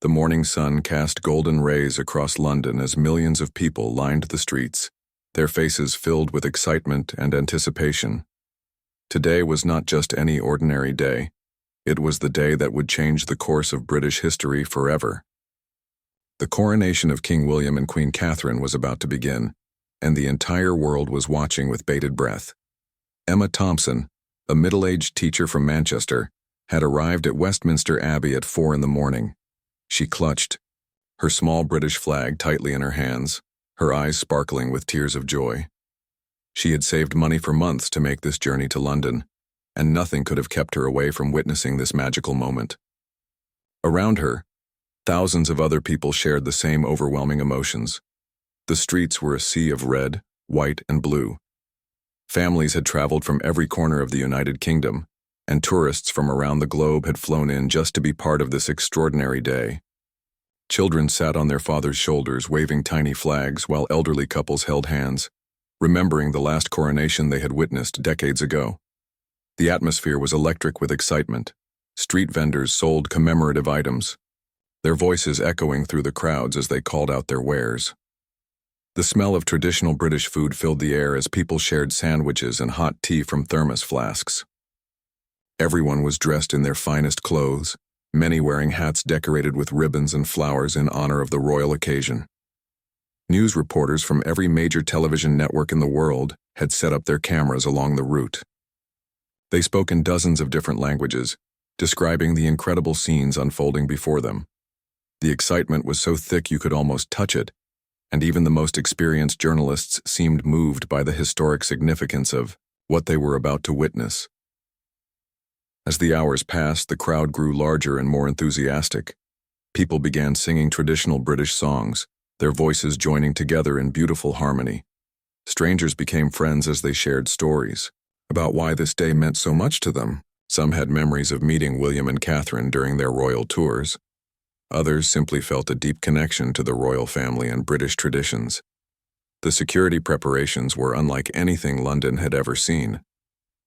The morning sun cast golden rays across London as millions of people lined the streets, their faces filled with excitement and anticipation. Today was not just any ordinary day. It was the day that would change the course of British history forever. The coronation of King William and Queen Catherine was about to begin, and the entire world was watching with bated breath. Emma Thompson, a middle-aged teacher from Manchester, had arrived at Westminster Abbey at 4 in the morning. She clutched her small British flag tightly in her hands, her eyes sparkling with tears of joy. She had saved money for months to make this journey to London, and nothing could have kept her away from witnessing this magical moment. Around her, thousands of other people shared the same overwhelming emotions. The streets were a sea of red, white, and blue. Families had traveled from every corner of the United Kingdom, and tourists from around the globe had flown in just to be part of this extraordinary day. Children sat on their fathers' shoulders waving tiny flags while elderly couples held hands, remembering the last coronation they had witnessed decades ago. The atmosphere was electric with excitement. Street vendors sold commemorative items, their voices echoing through the crowds as they called out their wares. The smell of traditional British food filled the air as people shared sandwiches and hot tea from thermos flasks. Everyone was dressed in their finest clothes, many wearing hats decorated with ribbons and flowers in honor of the royal occasion. News reporters from every major television network in the world had set up their cameras along the route. They spoke in dozens of different languages, describing the incredible scenes unfolding before them. The excitement was so thick you could almost touch it, and even the most experienced journalists seemed moved by the historic significance of what they were about to witness. As the hours passed, the crowd grew larger and more enthusiastic. People began singing traditional British songs, their voices joining together in beautiful harmony. Strangers became friends as they shared stories about why this day meant so much to them. Some had memories of meeting William and Catherine during their royal tours. Others simply felt a deep connection to the royal family and British traditions. The security preparations were unlike anything London had ever seen.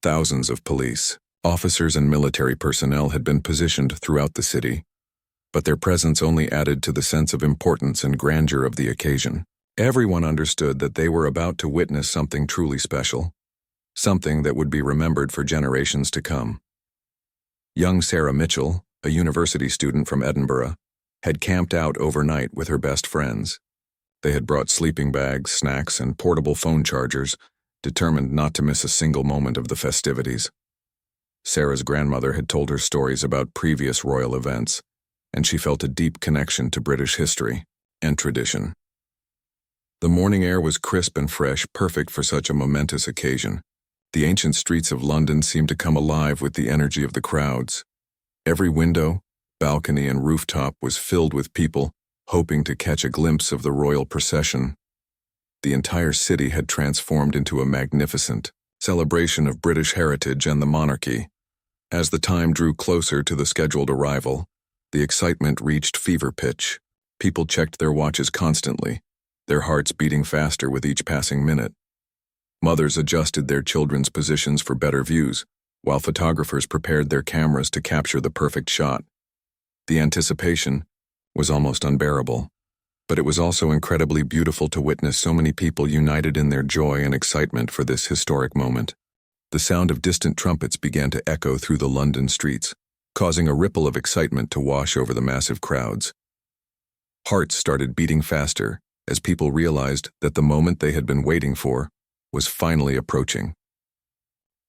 Thousands of police, officers and military personnel had been positioned throughout the city, but their presence only added to the sense of importance and grandeur of the occasion. Everyone understood that they were about to witness something truly special, something that would be remembered for generations to come. Young Sarah Mitchell, a university student from Edinburgh, had camped out overnight with her best friends. They had brought sleeping bags, snacks, and portable phone chargers, determined not to miss a single moment of the festivities. Sarah's grandmother had told her stories about previous royal events, and she felt a deep connection to British history and tradition. The morning air was crisp and fresh, perfect for such a momentous occasion. The ancient streets of London seemed to come alive with the energy of the crowds. Every window, balcony, and rooftop was filled with people, hoping to catch a glimpse of the royal procession. The entire city had transformed into a magnificent celebration of British heritage and the monarchy. As the time drew closer to the scheduled arrival, the excitement reached fever pitch. People checked their watches constantly, their hearts beating faster with each passing minute. Mothers adjusted their children's positions for better views, while photographers prepared their cameras to capture the perfect shot. The anticipation was almost unbearable, but it was also incredibly beautiful to witness so many people united in their joy and excitement for this historic moment. The sound of distant trumpets began to echo through the London streets, causing a ripple of excitement to wash over the massive crowds. Hearts started beating faster as people realized that the moment they had been waiting for was finally approaching.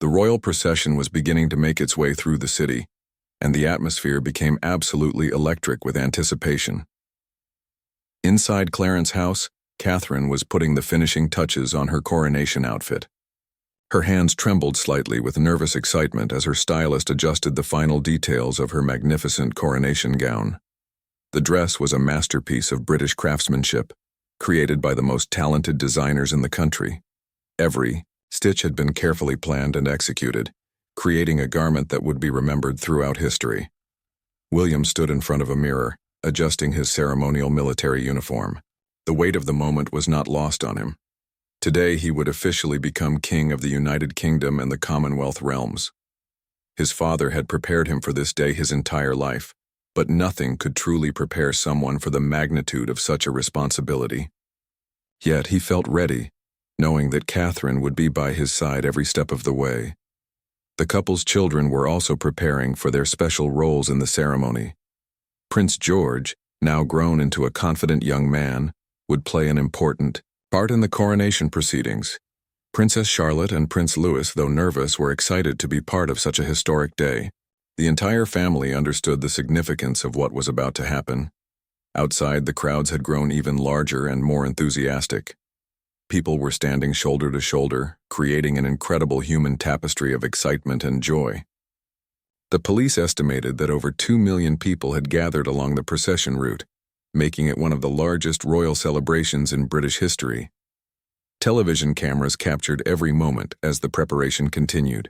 The royal procession was beginning to make its way through the city, and the atmosphere became absolutely electric with anticipation. Inside Clarence's house, Catherine was putting the finishing touches on her coronation outfit. Her hands trembled slightly with nervous excitement as her stylist adjusted the final details of her magnificent coronation gown. The dress was a masterpiece of British craftsmanship, created by the most talented designers in the country. Every stitch had been carefully planned and executed, creating a garment that would be remembered throughout history. William stood in front of a mirror, adjusting his ceremonial military uniform. The weight of the moment was not lost on him. Today he would officially become King of the United Kingdom and the Commonwealth realms. His father had prepared him for this day his entire life, But nothing could truly prepare someone for the magnitude of such a responsibility. Yet he felt ready, knowing that Catherine would be by his side every step of the way. The couple's children were also preparing for their special roles in the ceremony. Prince George, now grown into a confident young man, would play an important part in the coronation proceedings. Princess Charlotte and Prince Louis, though nervous, were excited to be part of such a historic day. The entire family understood the significance of what was about to happen. Outside, the crowds had grown even larger and more enthusiastic. People were standing shoulder to shoulder, creating an incredible human tapestry of excitement and joy. The police estimated that over 2 million people had gathered along the procession route, making it one of the largest royal celebrations in British history. Television cameras captured every moment as the preparation continued.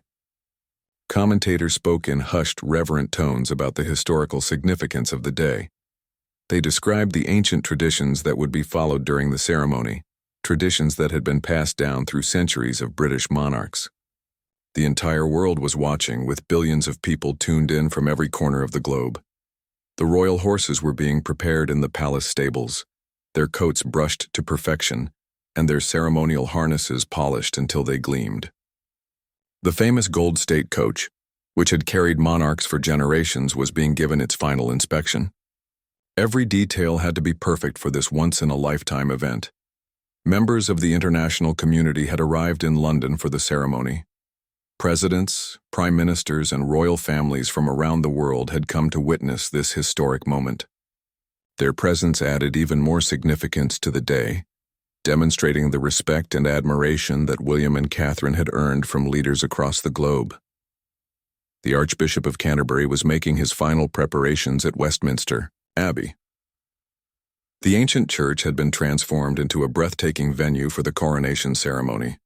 Commentators spoke in hushed, reverent tones about the historical significance of the day. They described the ancient traditions that would be followed during the ceremony, traditions that had been passed down through centuries of British monarchs. The entire world was watching, with billions of people tuned in from every corner of the globe. The royal horses were being prepared in the palace stables, their coats brushed to perfection, and their ceremonial harnesses polished until they gleamed. The famous gold state coach, which had carried monarchs for generations, was being given its final inspection. Every detail had to be perfect for this once-in-a-lifetime event. Members of the international community had arrived in London for the ceremony. Presidents, prime ministers, and royal families from around the world had come to witness this historic moment. Their presence added even more significance to the day, demonstrating the respect and admiration that William and Catherine had earned from leaders across the globe. The Archbishop of Canterbury was making his final preparations at Westminster Abbey. The ancient church had been transformed into a breathtaking venue for the coronation ceremony.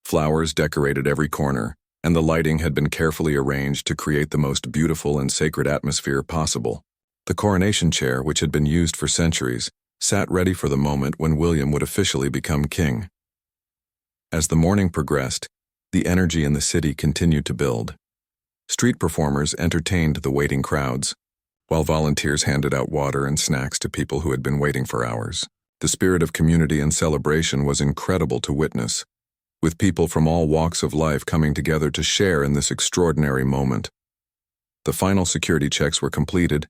Flowers decorated every corner, and the lighting had been carefully arranged to create the most beautiful and sacred atmosphere possible. The coronation chair, which had been used for centuries, sat ready for the moment when William would officially become king. As the morning progressed, the energy in the city continued to build. Street performers entertained the waiting crowds, while volunteers handed out water and snacks to people who had been waiting for hours. The spirit of community and celebration was incredible to witness, with people from all walks of life coming together to share in this extraordinary moment. The final security checks were completed,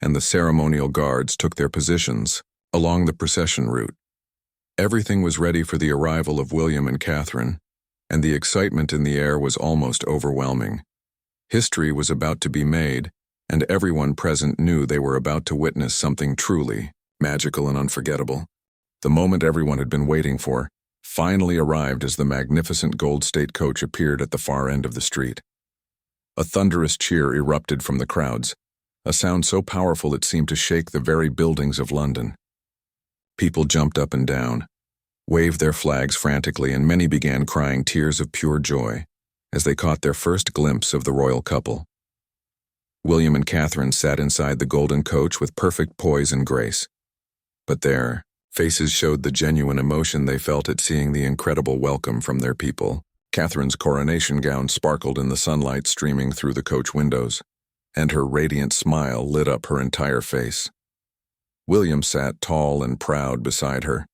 and the ceremonial guards took their positions along the procession route. Everything was ready for the arrival of William and Catherine, and the excitement in the air was almost overwhelming. History was about to be made, and everyone present knew they were about to witness something truly magical and unforgettable. The moment everyone had been waiting for finally arrived as the magnificent gold state coach appeared at the far end of the street. A thunderous cheer erupted from the crowds, a sound so powerful it seemed to shake the very buildings of London. People jumped up and down, waved their flags frantically, and many began crying tears of pure joy as they caught their first glimpse of the royal couple. William and Catherine sat inside the golden coach with perfect poise and grace. But their faces showed the genuine emotion they felt at seeing the incredible welcome from their people. Catherine's coronation gown sparkled in the sunlight streaming through the coach windows, and her radiant smile lit up her entire face. William sat tall and proud beside her,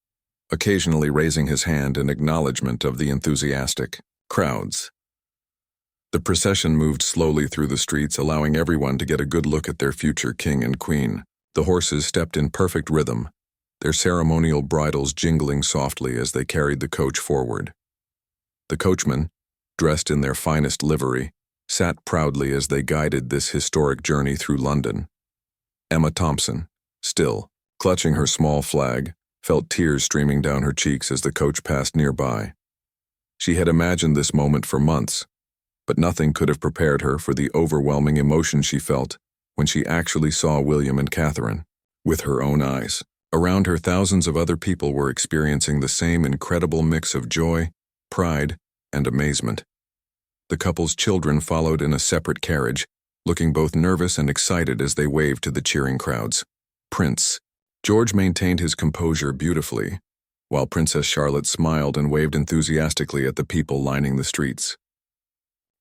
occasionally raising his hand in acknowledgement of the enthusiastic crowds. The procession moved slowly through the streets, allowing everyone to get a good look at their future king and queen. The horses stepped in perfect rhythm, their ceremonial bridles jingling softly as they carried the coach forward. The coachmen, dressed in their finest livery, sat proudly as they guided this historic journey through London. Emma Thompson, still clutching her small flag, felt tears streaming down her cheeks as the coach passed nearby. She had imagined this moment for months, but nothing could have prepared her for the overwhelming emotion she felt when she actually saw William and Catherine with her own eyes. Around her, thousands of other people were experiencing the same incredible mix of joy, pride, and amazement. The couple's children followed in a separate carriage, looking both nervous and excited as they waved to the cheering crowds. Prince George maintained his composure beautifully, while Princess Charlotte smiled and waved enthusiastically at the people lining the streets.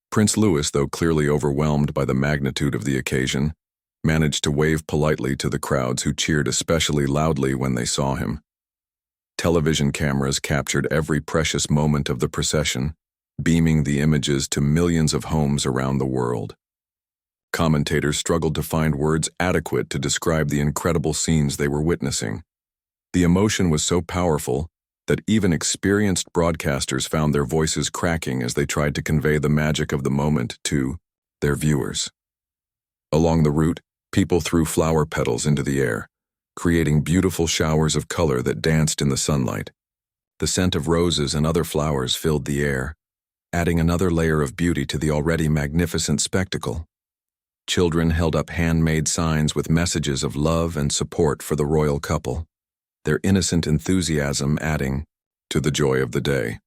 Prince Louis, though clearly overwhelmed by the magnitude of the occasion, managed to wave politely to the crowds who cheered especially loudly when they saw him. Television cameras captured every precious moment of the procession, beaming the images to millions of homes around the world. Commentators struggled to find words adequate to describe the incredible scenes they were witnessing. The emotion was so powerful that even experienced broadcasters found their voices cracking as they tried to convey the magic of the moment to their viewers. Along the route, people threw flower petals into the air, creating beautiful showers of color that danced in the sunlight. The scent of roses and other flowers filled the air, adding another layer of beauty to the already magnificent spectacle. Children held up handmade signs with messages of love and support for the royal couple, their innocent enthusiasm adding to the joy of the day.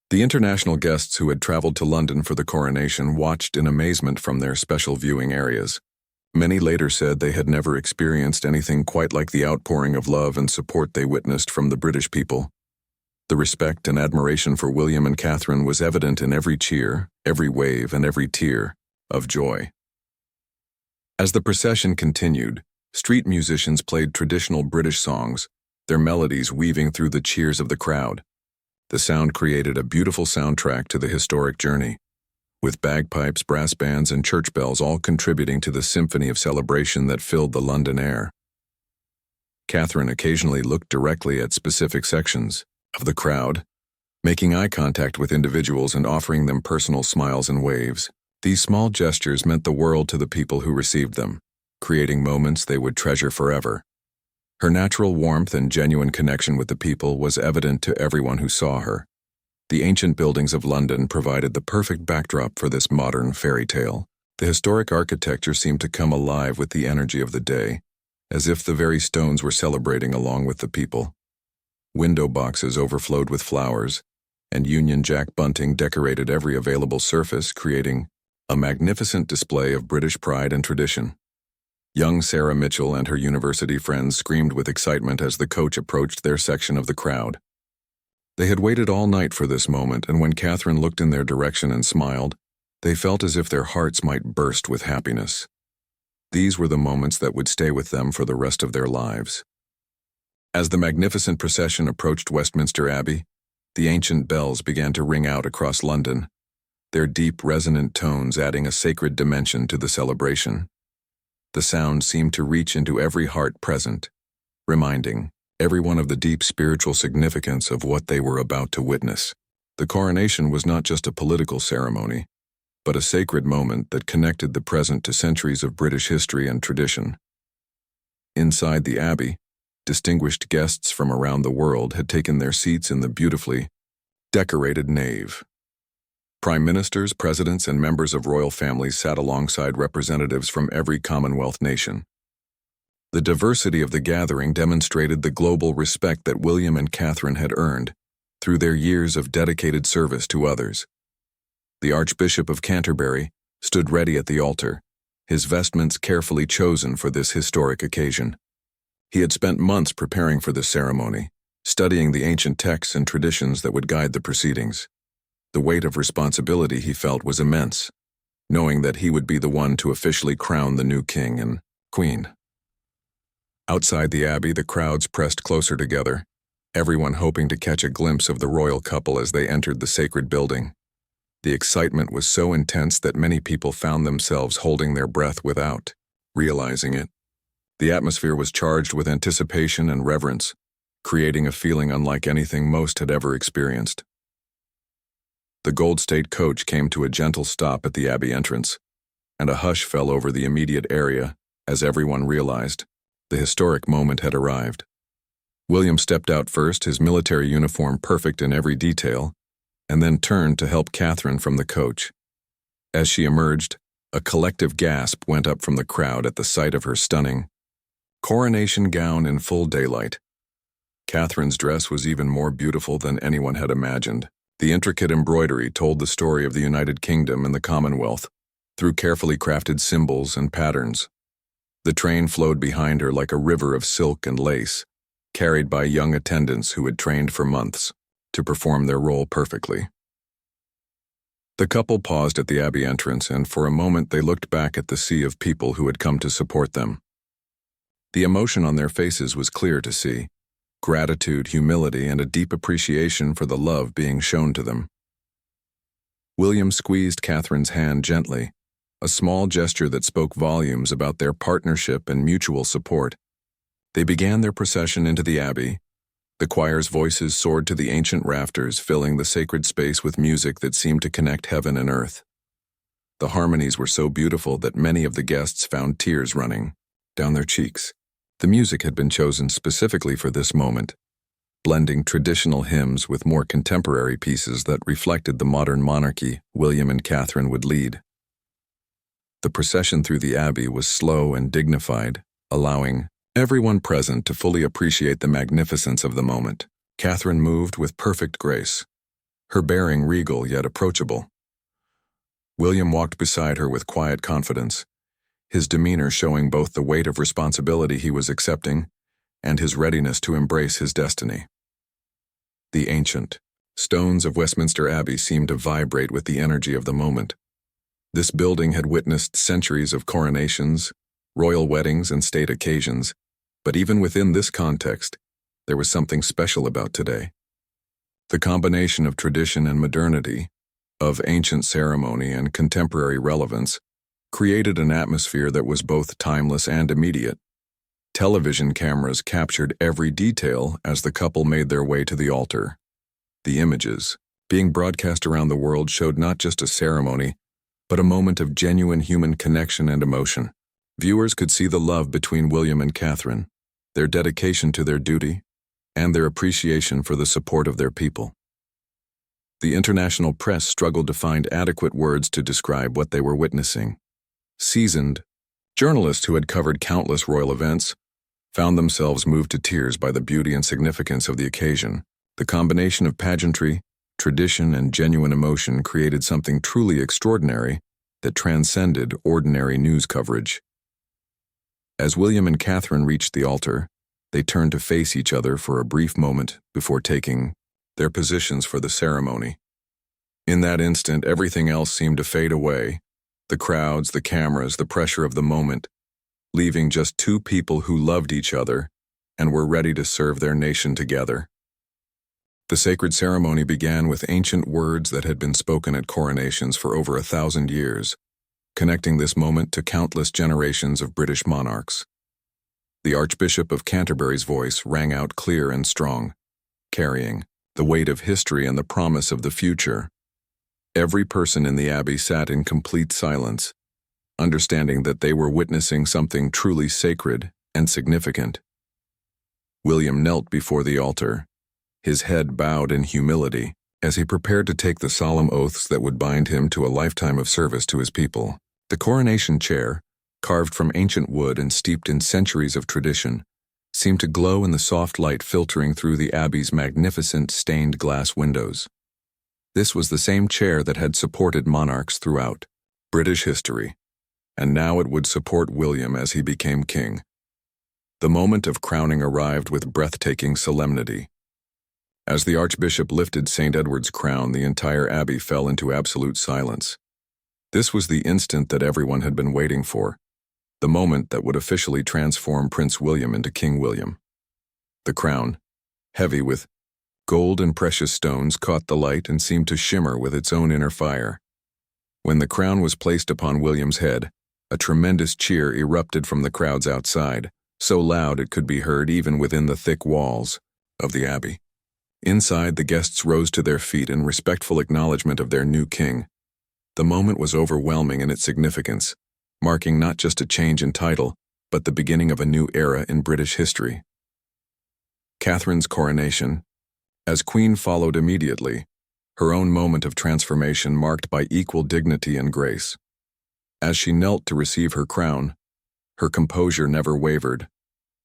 The international guests who had traveled to London for the coronation watched in amazement from their special viewing areas. Many later said they had never experienced anything quite like the outpouring of love and support they witnessed from the British people. The respect and admiration for William and Catherine was evident in every cheer, every wave, and every tear of joy. As the procession continued, street musicians played traditional British songs, their melodies weaving through the cheers of the crowd. The sound created a beautiful soundtrack to the historic journey, with bagpipes, brass bands, and church bells all contributing to the symphony of celebration that filled the London air. Catherine occasionally looked directly at specific sections of the crowd, making eye contact with individuals and offering them personal smiles and waves. These small gestures meant the world to the people who received them, creating moments they would treasure forever. Her natural warmth and genuine connection with the people was evident to everyone who saw her. The ancient buildings of London provided the perfect backdrop for this modern fairy tale. The historic architecture seemed to come alive with the energy of the day, as if the very stones were celebrating along with the people. Window boxes overflowed with flowers, and Union Jack bunting decorated every available surface, creating a magnificent display of British pride and tradition. Young Sarah Mitchell and her university friends screamed with excitement as the coach approached their section of the crowd. They had waited all night for this moment, and when Catherine looked in their direction and smiled, they felt as if their hearts might burst with happiness. These were the moments that would stay with them for the rest of their lives. As the magnificent procession approached Westminster Abbey, the ancient bells began to ring out across London, their deep, resonant tones adding a sacred dimension to the celebration. The sound seemed to reach into every heart present, reminding everyone of the deep spiritual significance of what they were about to witness. The coronation was not just a political ceremony, but a sacred moment that connected the present to centuries of British history and tradition. Inside the Abbey, distinguished guests from around the world had taken their seats in the beautifully decorated nave. Prime ministers, presidents, and members of royal families sat alongside representatives from every Commonwealth nation. The diversity of the gathering demonstrated the global respect that William and Catherine had earned through their years of dedicated service to others. The Archbishop of Canterbury stood ready at the altar, his vestments carefully chosen for this historic occasion. He had spent months preparing for this ceremony, studying the ancient texts and traditions that would guide the proceedings. The weight of responsibility he felt was immense, knowing that he would be the one to officially crown the new king and queen. Outside the abbey, the crowds pressed closer together, everyone hoping to catch a glimpse of the royal couple as they entered the sacred building. The excitement was so intense that many people found themselves holding their breath without realizing it. The atmosphere was charged with anticipation and reverence, creating a feeling unlike anything most had ever experienced. The Gold State coach came to a gentle stop at the Abbey entrance, and a hush fell over the immediate area as everyone realized the historic moment had arrived. William stepped out first, his military uniform perfect in every detail, and then turned to help Catherine from the coach. As she emerged, a collective gasp went up from the crowd at the sight of her stunning coronation gown in full daylight. Catherine's dress was even more beautiful than anyone had imagined. The intricate embroidery told the story of the United Kingdom and the Commonwealth through carefully crafted symbols and patterns. The train flowed behind her like a river of silk and lace, carried by young attendants who had trained for months to perform their role perfectly. The couple paused at the Abbey entrance, and for a moment they looked back at the sea of people who had come to support them. The emotion on their faces was clear to see: gratitude, humility, and a deep appreciation for the love being shown to them. William squeezed Catherine's hand gently, a small gesture that spoke volumes about their partnership and mutual support. They began their procession into the Abbey. The choir's voices soared to the ancient rafters, filling the sacred space with music that seemed to connect heaven and earth. The harmonies were so beautiful that many of the guests found tears running down their cheeks. The music had been chosen specifically for this moment, blending traditional hymns with more contemporary pieces that reflected the modern monarchy William and Catherine would lead. The procession through the Abbey was slow and dignified, allowing everyone present to fully appreciate the magnificence of the moment. Catherine moved with perfect grace, her bearing regal yet approachable. William walked beside her with quiet confidence, his demeanor showing both the weight of responsibility he was accepting and his readiness to embrace his destiny. The ancient stones of Westminster Abbey seemed to vibrate with the energy of the moment. This building had witnessed centuries of coronations, royal weddings, and state occasions, but even within this context, there was something special about today. The combination of tradition and modernity, of ancient ceremony and contemporary relevance, created an atmosphere that was both timeless and immediate. Television cameras captured every detail as the couple made their way to the altar. The images, being broadcast around the world, showed not just a ceremony, but a moment of genuine human connection and emotion. Viewers could see the love between William and Catherine, their dedication to their duty, and their appreciation for the support of their people. The international press struggled to find adequate words to describe what they were witnessing. Seasoned journalists who had covered countless royal events found themselves moved to tears by the beauty and significance of the occasion. The combination of pageantry, tradition, and genuine emotion created something truly extraordinary that transcended ordinary news coverage. As William and Catherine reached the altar, they turned to face each other for a brief moment before taking their positions for the ceremony. In that instant, everything else seemed to fade away: the crowds, the cameras, the pressure of the moment, leaving just two people who loved each other and were ready to serve their nation together. The sacred ceremony began with ancient words that had been spoken at coronations for over 1,000 years, connecting this moment to countless generations of British monarchs. The Archbishop of Canterbury's voice rang out clear and strong, carrying the weight of history and the promise of the future. Every person in the Abbey sat in complete silence, understanding that they were witnessing something truly sacred and significant. William knelt before the altar, his head bowed in humility, as he prepared to take the solemn oaths that would bind him to a lifetime of service to his people. The coronation chair, carved from ancient wood and steeped in centuries of tradition, seemed to glow in the soft light filtering through the Abbey's magnificent stained glass windows. This was the same chair that had supported monarchs throughout British history, and now it would support William as he became king. The moment of crowning arrived with breathtaking solemnity. As the Archbishop lifted St. Edward's crown, the entire Abbey fell into absolute silence. This was the instant that everyone had been waiting for, the moment that would officially transform Prince William into King William. The crown, heavy with gold and precious stones, caught the light and seemed to shimmer with its own inner fire. When the crown was placed upon William's head, a tremendous cheer erupted from the crowds outside, so loud it could be heard even within the thick walls of the Abbey. Inside, the guests rose to their feet in respectful acknowledgement of their new king. The moment was overwhelming in its significance, marking not just a change in title, but the beginning of a new era in British history. Catherine's coronation, as queen, followed immediately, her own moment of transformation marked by equal dignity and grace. As she knelt to receive her crown, her composure never wavered,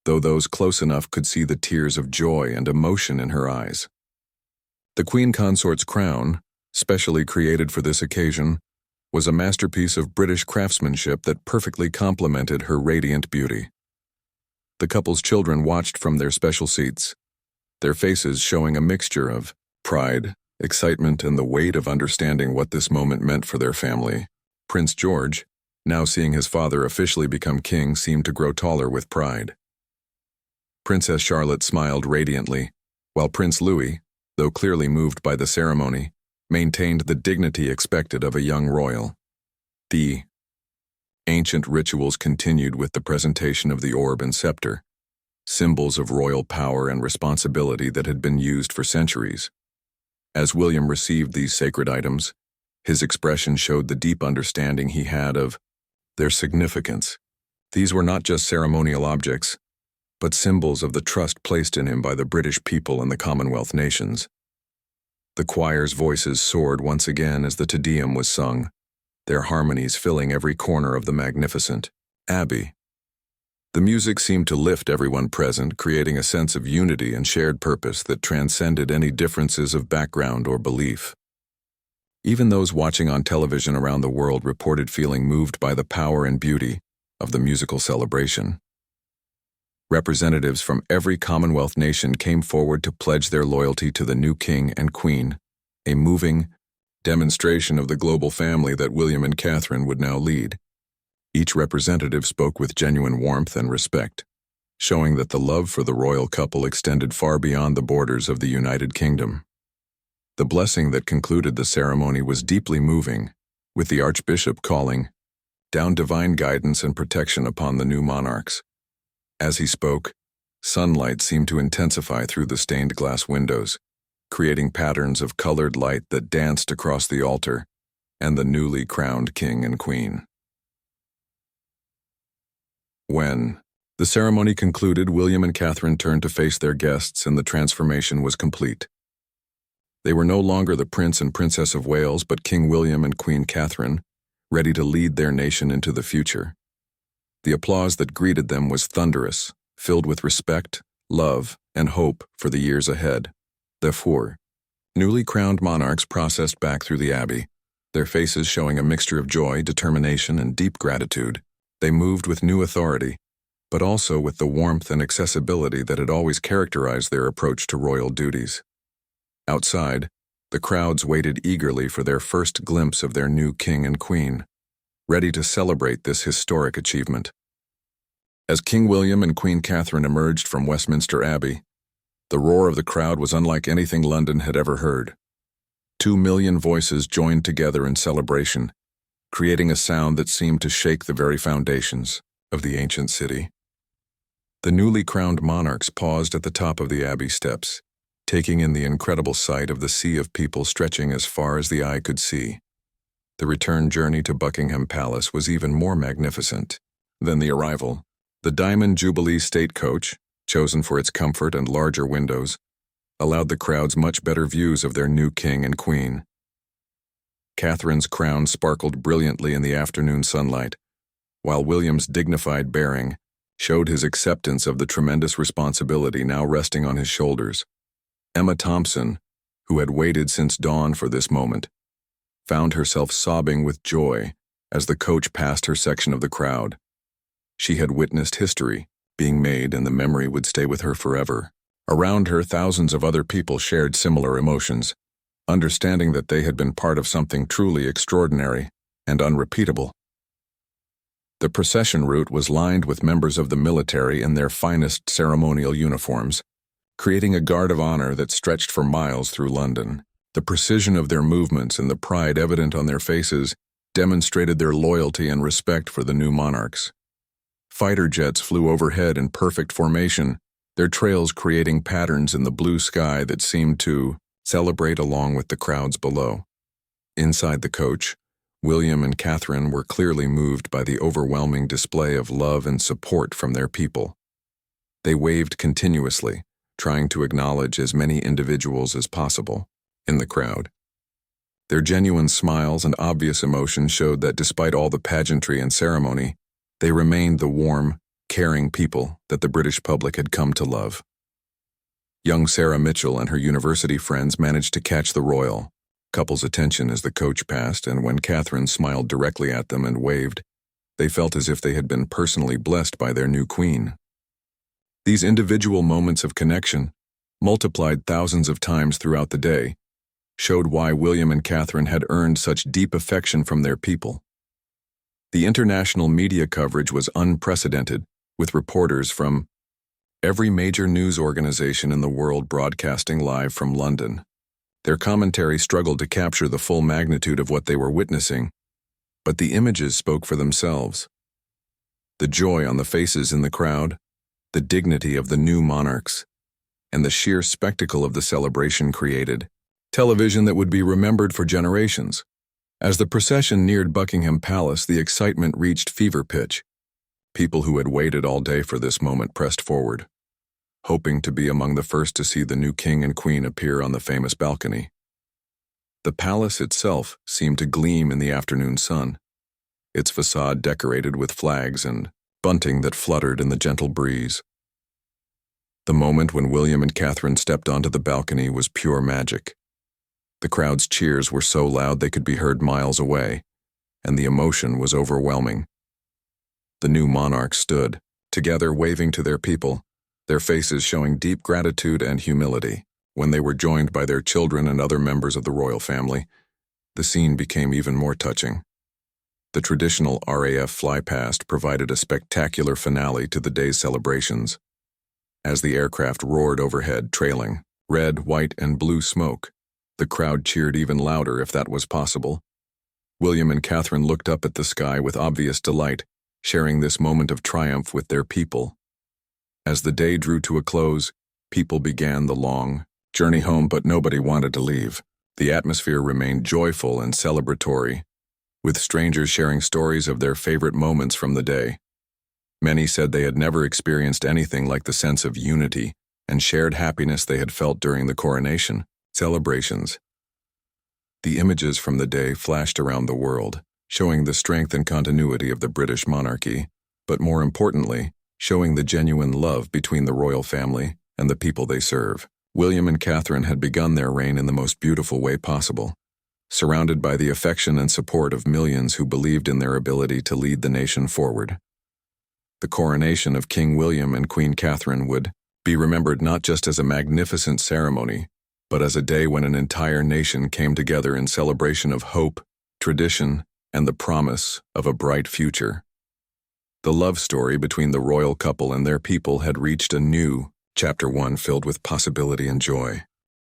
though those close enough could see the tears of joy and emotion in her eyes. The Queen Consort's crown, specially created for this occasion, was a masterpiece of British craftsmanship that perfectly complemented her radiant beauty. The couple's children watched from their special seats, their faces showing a mixture of pride, excitement, and the weight of understanding what this moment meant for their family. Prince George, now seeing his father officially become king, seemed to grow taller with pride. Princess Charlotte smiled radiantly, while Prince Louis, though clearly moved by the ceremony, maintained the dignity expected of a young royal. The ancient rituals continued with the presentation of the orb and scepter, symbols of royal power and responsibility that had been used for centuries. As William received these sacred items, his expression showed the deep understanding he had of their significance. These were not just ceremonial objects, but symbols of the trust placed in him by the British people and the Commonwealth nations. The choir's voices soared once again as the Te Deum was sung, their harmonies filling every corner of the magnificent abbey. The music seemed to lift everyone present, creating a sense of unity and shared purpose that transcended any differences of background or belief. Even those watching on television around the world reported feeling moved by the power and beauty of the musical celebration. Representatives from every Commonwealth nation came forward to pledge their loyalty to the new king and queen, a moving demonstration of the global family that William and Catherine would now lead. Each representative spoke with genuine warmth and respect, showing that the love for the royal couple extended far beyond the borders of the United Kingdom. The blessing that concluded the ceremony was deeply moving, with the Archbishop calling down divine guidance and protection upon the new monarchs. As he spoke, sunlight seemed to intensify through the stained glass windows, creating patterns of colored light that danced across the altar and the newly crowned king and queen. When the ceremony concluded, William and Catherine turned to face their guests, and the transformation was complete. They were no longer the Prince and Princess of Wales, but King William and Queen Catherine, ready to lead their nation into the future. The applause that greeted them was thunderous, filled with respect, love, and hope for the years ahead. The four newly crowned monarchs processed back through the abbey, their faces showing a mixture of joy, determination, and deep gratitude. They moved with new authority, but also with the warmth and accessibility that had always characterized their approach to royal duties. Outside, the crowds waited eagerly for their first glimpse of their new king and queen, ready to celebrate this historic achievement. As King William and Queen Catherine emerged from Westminster Abbey, the roar of the crowd was unlike anything London had ever heard. 2 million voices joined together in celebration, creating a sound that seemed to shake the very foundations of the ancient city. The newly crowned monarchs paused at the top of the abbey steps, taking in the incredible sight of the sea of people stretching as far as the eye could see. The return journey to Buckingham Palace was even more magnificent than the arrival. The Diamond Jubilee State Coach, chosen for its comfort and larger windows, allowed the crowds much better views of their new king and queen. Catherine's crown sparkled brilliantly in the afternoon sunlight, while William's dignified bearing showed his acceptance of the tremendous responsibility now resting on his shoulders. Emma Thompson, who had waited since dawn for this moment, found herself sobbing with joy as the coach passed her section of the crowd. She had witnessed history being made, and the memory would stay with her forever. Around her, thousands of other people shared similar emotions, understanding that they had been part of something truly extraordinary and unrepeatable. The procession route was lined with members of the military in their finest ceremonial uniforms, creating a guard of honor that stretched for miles through London. The precision of their movements and the pride evident on their faces demonstrated their loyalty and respect for the new monarchs. Fighter jets flew overhead in perfect formation, their trails creating patterns in the blue sky that seemed to celebrate along with the crowds below. Inside the coach, William and Catherine were clearly moved by the overwhelming display of love and support from their people. They waved continuously, trying to acknowledge as many individuals as possible in the crowd. Their genuine smiles and obvious emotion showed that despite all the pageantry and ceremony, they remained the warm, caring people that the British public had come to love. Young Sarah Mitchell and her university friends managed to catch the royal couple's attention as the coach passed, and when Catherine smiled directly at them and waved, they felt as if they had been personally blessed by their new queen. These individual moments of connection, multiplied thousands of times throughout the day, showed why William and Catherine had earned such deep affection from their people. The international media coverage was unprecedented, with reporters from every major news organization in the world broadcasting live from London. Their commentary struggled to capture the full magnitude of what they were witnessing, but the images spoke for themselves. The joy on the faces in the crowd, the dignity of the new monarchs, and the sheer spectacle of the celebration created television that would be remembered for generations. As the procession neared Buckingham Palace, the excitement reached fever pitch. People who had waited all day for this moment pressed forward, hoping to be among the first to see the new king and queen appear on the famous balcony. The palace itself seemed to gleam in the afternoon sun, its facade decorated with flags and bunting that fluttered in the gentle breeze. The moment when William and Catherine stepped onto the balcony was pure magic. The crowd's cheers were so loud they could be heard miles away, and the emotion was overwhelming. The new monarchs stood, together waving to their people, their faces showing deep gratitude and humility. When they were joined by their children and other members of the royal family, the scene became even more touching. The traditional RAF flypast provided a spectacular finale to the day's celebrations. As the aircraft roared overhead, trailing red, white, and blue smoke, the crowd cheered even louder if that was possible. William and Catherine looked up at the sky with obvious delight, sharing this moment of triumph with their people. As the day drew to a close, people began the long journey home, but nobody wanted to leave. The atmosphere remained joyful and celebratory, with strangers sharing stories of their favorite moments from the day. Many said they had never experienced anything like the sense of unity and shared happiness they had felt during the coronation celebrations. The images from the day flashed around the world, showing the strength and continuity of the British monarchy, but more importantly, showing the genuine love between the royal family and the people they serve. William and Catherine had begun their reign in the most beautiful way possible, surrounded by the affection and support of millions who believed in their ability to lead the nation forward. The coronation of King William and Queen Catherine would be remembered not just as a magnificent ceremony, but as a day when an entire nation came together in celebration of hope, tradition, and the promise of a bright future. The love story between the royal couple and their people had reached a new chapter, one filled with possibility and joy.